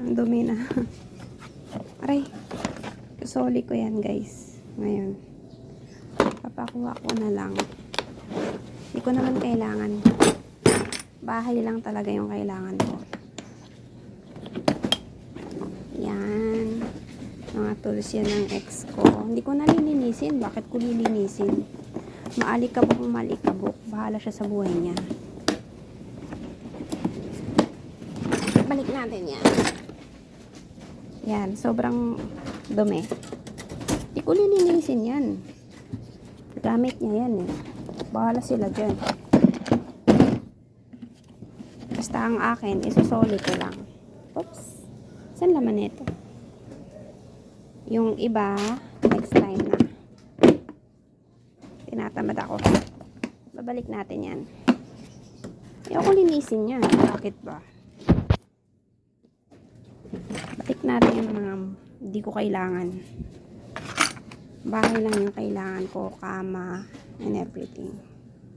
Ang dumi na. Aray. Susoli ko yan, guys. Ngayon. Papakuha ko na lang. Hindi ko naman kailangan. Bahay lang talaga yung kailangan ko. Yan. Mga tools yan ng ex ko. Hindi ko nalilinisin. Bakit ko lilinisin? Maalikabok, maalikabok. Bahala siya sa buhay niya. Balik natin yan. Yan. Sobrang dumi. Hindi ko lilinisin yan. Gamit niya yan eh. Bahala sila dyan. Basta ang akin, isusoli ko lang. Oops. Saan laman nito? Yung iba, next time na. Tinatamad ako. Babalik natin yan. Ayoko linisin yan. Bakit ba? Balik natin yung mga hindi ko kailangan. Bahay lang yung kailangan ko. Kama and everything.